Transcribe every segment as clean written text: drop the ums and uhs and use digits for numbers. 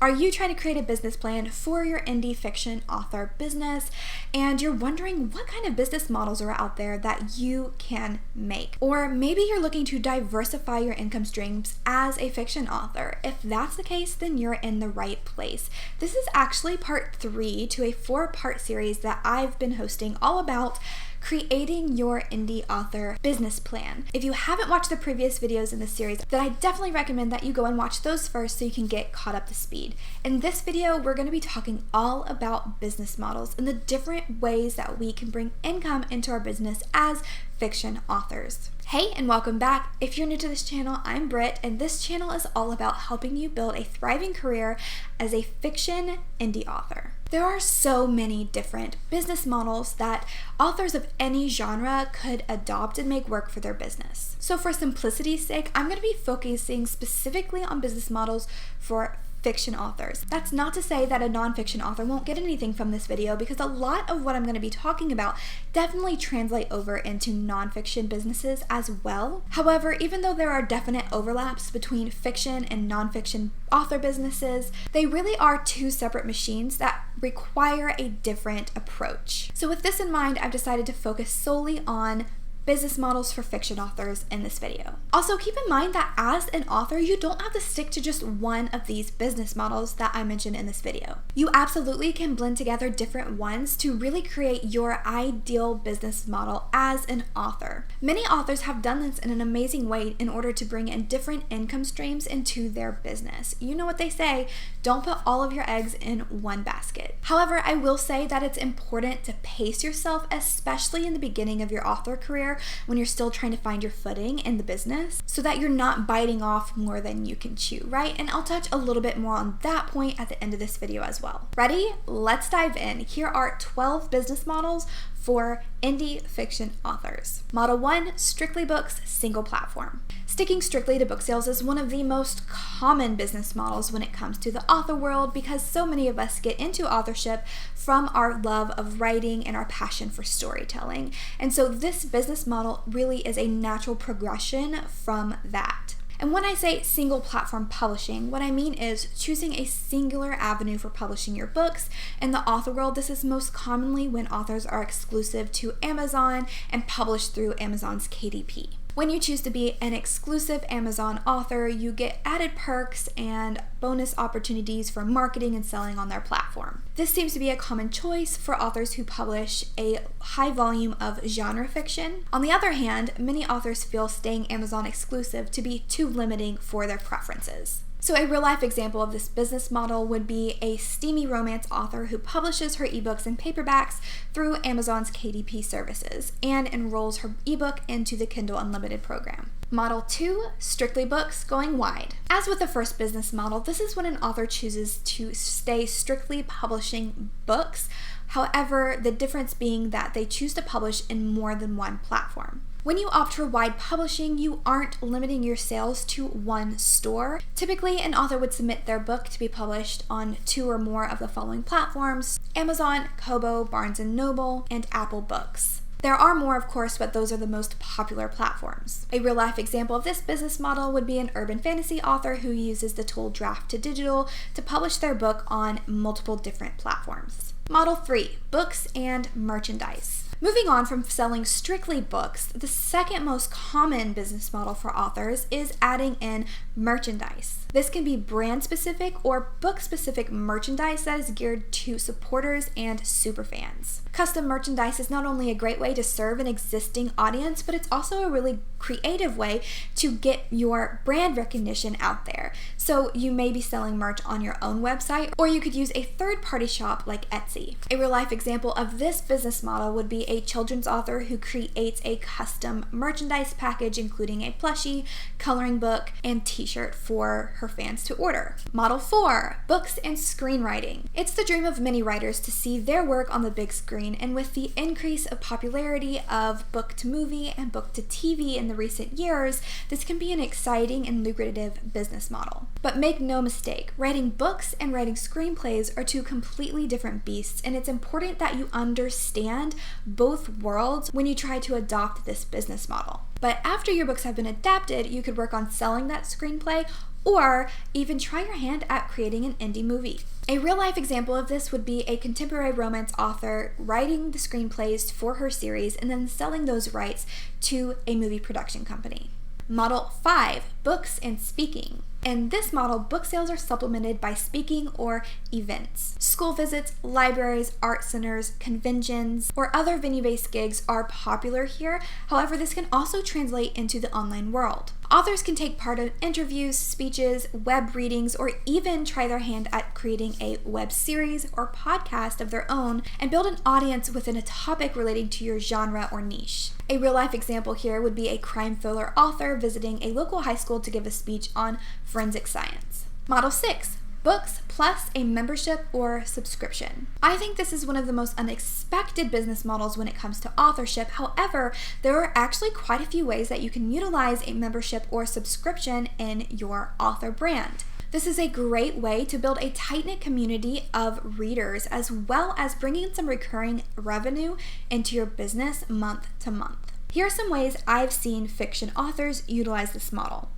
Are you trying to create a business plan for your indie fiction author business and you're wondering what kind of business models are out there that you can make? Or maybe you're looking to diversify your income streams as a fiction author. If that's the case, then you're in the right place. This is actually part 3 to a 4-part series that I've been hosting all about creating your indie author business plan. If you haven't watched the previous videos in this series, then I definitely recommend that you go and watch those first so you can get caught up to speed. In this video, we're going to be talking all about business models and the different ways that we can bring income into our business as fiction authors. Hey, and welcome back. If you're new to this channel, I'm Britt, and this channel is all about helping you build a thriving career as a fiction indie author. There are so many different business models that authors of any genre could adopt and make work for their business. So for simplicity's sake, I'm going to be focusing specifically on business models for fiction authors. That's not to say that a nonfiction author won't get anything from this video, because a lot of what I'm going to be talking about definitely translate over into nonfiction businesses as well. However, even though there are definite overlaps between fiction and nonfiction author businesses, they really are two separate machines that require a different approach. So with this in mind, I've decided to focus solely on business models for fiction authors in this video. Also, keep in mind that as an author, you don't have to stick to just one of these business models that I mentioned in this video. You absolutely can blend together different ones to really create your ideal business model as an author. Many authors have done this in an amazing way in order to bring in different income streams into their business. You know what they say, don't put all of your eggs in one basket. However, I will say that it's important to pace yourself, especially in the beginning of your author career, when you're still trying to find your footing in the business, so that you're not biting off more than you can chew, right? And I'll touch a little bit more on that point at the end of this video as well. Ready? Let's dive in. Here are 12 business models for indie fiction authors. Model 1, strictly books, single platform. Sticking strictly to book sales is one of the most common business models when it comes to the author world, because so many of us get into authorship from our love of writing and our passion for storytelling. And so this business model really is a natural progression from that. And when I say single platform publishing, what I mean is choosing a singular avenue for publishing your books. In the author world, this is most commonly when authors are exclusive to Amazon and published through Amazon's KDP. When you choose to be an exclusive Amazon author, you get added perks and bonus opportunities for marketing and selling on their platform. This seems to be a common choice for authors who publish a high volume of genre fiction. On the other hand, many authors feel staying Amazon exclusive to be too limiting for their preferences. So a real-life example of this business model would be a steamy romance author who publishes her ebooks and paperbacks through Amazon's KDP services and enrolls her ebook into the Kindle Unlimited program. Model 2, strictly books, going wide. As with the first business model, this is when an author chooses to stay strictly publishing books. However, the difference being that they choose to publish in more than one platform. When you opt for wide publishing, you aren't limiting your sales to one store. Typically, an author would submit their book to be published on 2 or more of the following platforms: Amazon, Kobo, Barnes & Noble, and Apple Books. There are more, of course, but those are the most popular platforms. A real-life example of this business model would be an urban fantasy author who uses the tool Draft to Digital to publish their book on multiple different platforms. Model 3, books and merchandise. Moving on from selling strictly books, the second most common business model for authors is adding in merchandise. This can be brand-specific or book-specific merchandise that is geared to supporters and superfans. Custom merchandise is not only a great way to serve an existing audience, but it's also a really creative way to get your brand recognition out there. So you may be selling merch on your own website, or you could use a third-party shop like Etsy. A real-life example of this business model would be a children's author who creates a custom merchandise package including a plushie, coloring book, and t-shirt for her fans to order. Model 4, books and screenwriting. It's the dream of many writers to see their work on the big screen, and with the increase of popularity of book to movie and book to TV in the recent years, this can be an exciting and lucrative business model. But make no mistake, writing books and writing screenplays are two completely different beasts, and it's important that you understand both worlds when you try to adopt this business model. But after your books have been adapted, you could work on selling that screenplay or even try your hand at creating an indie movie. A real-life example of this would be a contemporary romance author writing the screenplays for her series and then selling those rights to a movie production company. Model 5, books and speaking. In this model, book sales are supplemented by speaking or events. School visits, libraries, art centers, conventions, or other venue-based gigs are popular here. However, this can also translate into the online world. Authors can take part in interviews, speeches, web readings, or even try their hand at creating a web series or podcast of their own and build an audience within a topic relating to your genre or niche. A real-life example here would be a crime thriller author visiting a local high school to give a speech on forensic science. Model 6, books plus a membership or subscription. I think this is one of the most unexpected business models when it comes to authorship. However, there are actually quite a few ways that you can utilize a membership or subscription in your author brand. This is a great way to build a tight-knit community of readers, as well as bringing some recurring revenue into your business month to month. Here are some ways I've seen fiction authors utilize this model.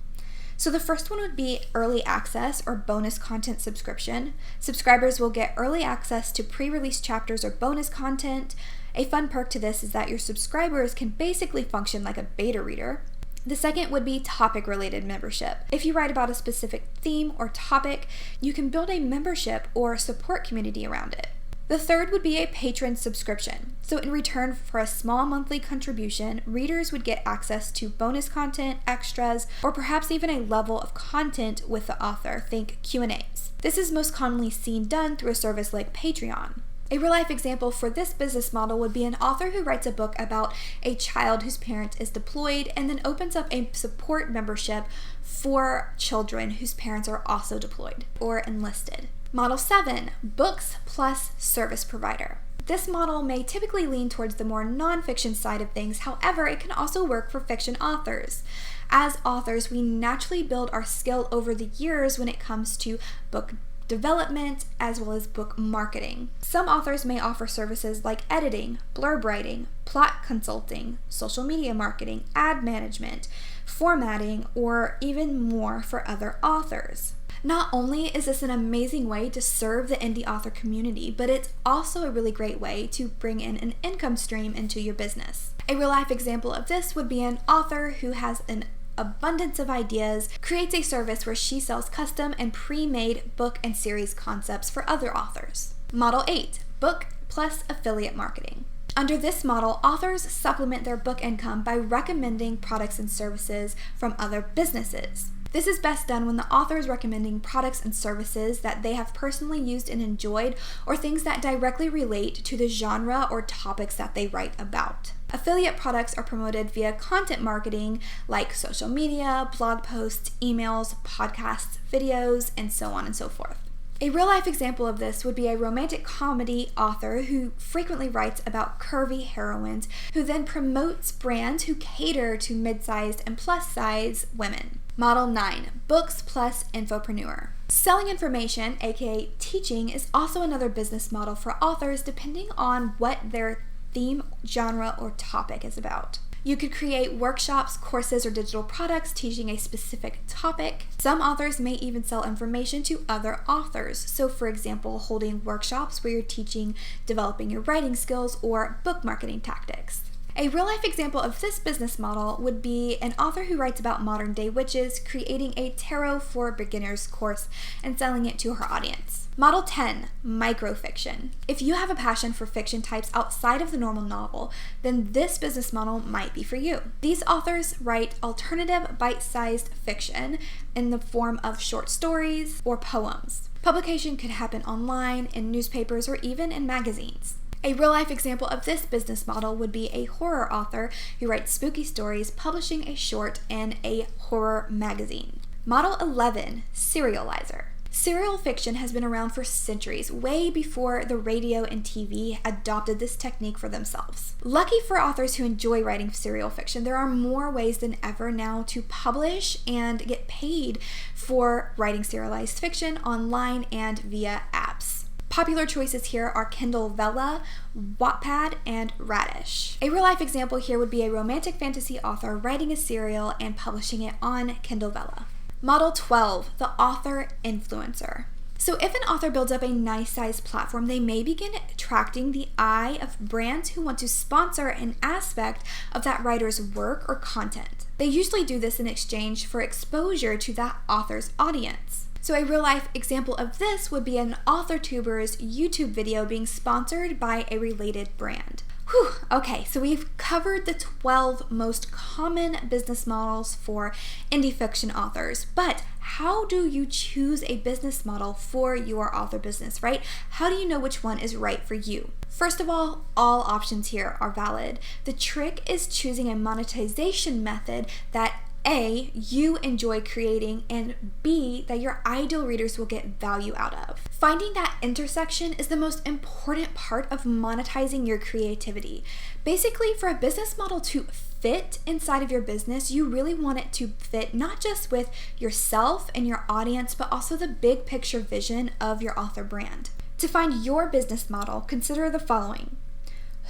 So the first one would be early access or bonus content subscription. Subscribers will get early access to pre-release chapters or bonus content. A fun perk to this is that your subscribers can basically function like a beta reader. The second would be topic-related membership. If you write about a specific theme or topic, you can build a membership or support community around it. The third would be a patron subscription. So in return for a small monthly contribution, readers would get access to bonus content, extras, or perhaps even a level of content with the author. Think Q&As. This is most commonly seen done through a service like Patreon. A real-life example for this business model would be an author who writes a book about a child whose parent is deployed and then opens up a support membership for children whose parents are also deployed or enlisted. Model 7, books plus service provider. This model may typically lean towards the more nonfiction side of things. However, it can also work for fiction authors. As authors, we naturally build our skill over the years when it comes to book development as well as book marketing. Some authors may offer services like editing, blurb writing, plot consulting, social media marketing, ad management, formatting, or even more for other authors. Not only is this an amazing way to serve the indie author community, but it's also a really great way to bring in an income stream into your business. A real-life example of this would be an author who has an abundance of ideas, creates a service where she sells custom and pre-made book and series concepts for other authors. Model 8, book plus affiliate marketing. Under this model, authors supplement their book income by recommending products and services from other businesses. This is best done when the author is recommending products and services that they have personally used and enjoyed, or things that directly relate to the genre or topics that they write about. Affiliate products are promoted via content marketing like social media, blog posts, emails, podcasts, videos, and so on and so forth. A real-life example of this would be a romantic comedy author who frequently writes about curvy heroines who then promotes brands who cater to mid-sized and plus-size women. Model 9, books plus infopreneur. Selling information, aka teaching, is also another business model for authors depending on what their theme, genre, or topic is about. You could create workshops, courses, or digital products teaching a specific topic. Some authors may even sell information to other authors. So for example, holding workshops where you're teaching developing your writing skills or book marketing tactics. A real-life example of this business model would be an author who writes about modern-day witches, creating a tarot for beginners course and selling it to her audience. Model 10, microfiction. If you have a passion for fiction types outside of the normal novel, then this business model might be for you. These authors write alternative bite-sized fiction in the form of short stories or poems. Publication could happen online, in newspapers, or even in magazines. A real-life example of this business model would be a horror author who writes spooky stories, publishing a short in a horror magazine. Model 11, serializer. Serial fiction has been around for centuries, way before the radio and TV adopted this technique for themselves. Lucky for authors who enjoy writing serial fiction, there are more ways than ever now to publish and get paid for writing serialized fiction online and via apps. Popular choices here are Kindle Vella, Wattpad, and Radish. A real-life example here would be a romantic fantasy author writing a serial and publishing it on Kindle Vella. Model 12, the author influencer. So if an author builds up a nice sized platform, they may begin attracting the eye of brands who want to sponsor an aspect of that writer's work or content. They usually do this in exchange for exposure to that author's audience. So a real life example of this would be an AuthorTuber's YouTube video being sponsored by a related brand. Whew, okay, so we've covered the 12 most common business models for indie fiction authors, but how do you choose a business model for your author business, right? How do you know which one is right for you? First of all options here are valid. The trick is choosing a monetization method that A, you enjoy creating, and B, that your ideal readers will get value out of. Finding that intersection is the most important part of monetizing your creativity. Basically, for a business model to fit inside of your business, you really want it to fit not just with yourself and your audience, but also the big picture vision of your author brand. To find your business model, consider the following.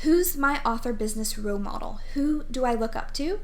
Who's my author business role model? Who do I look up to?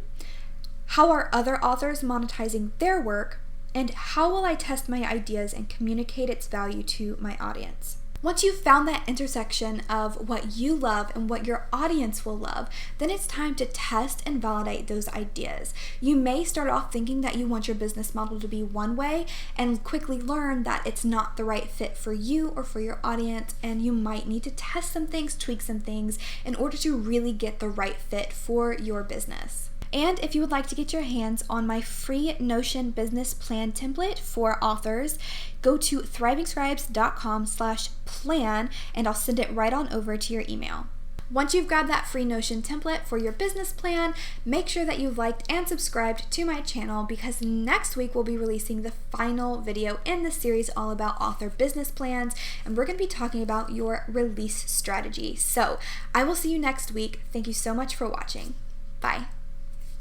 How are other authors monetizing their work? And how will I test my ideas and communicate its value to my audience? Once you've found that intersection of what you love and what your audience will love, then it's time to test and validate those ideas. You may start off thinking that you want your business model to be one way and quickly learn that it's not the right fit for you or for your audience, and you might need to test some things, tweak some things in order to really get the right fit for your business. And if you would like to get your hands on my free Notion business plan template for authors, go to thrivingscribes.com/plan and I'll send it right on over to your email. Once you've grabbed that free Notion template for your business plan, make sure that you've liked and subscribed to my channel, because next week we'll be releasing the final video in the series all about author business plans, and we're going to be talking about your release strategy. So I will see you next week. Thank you so much for watching. Bye.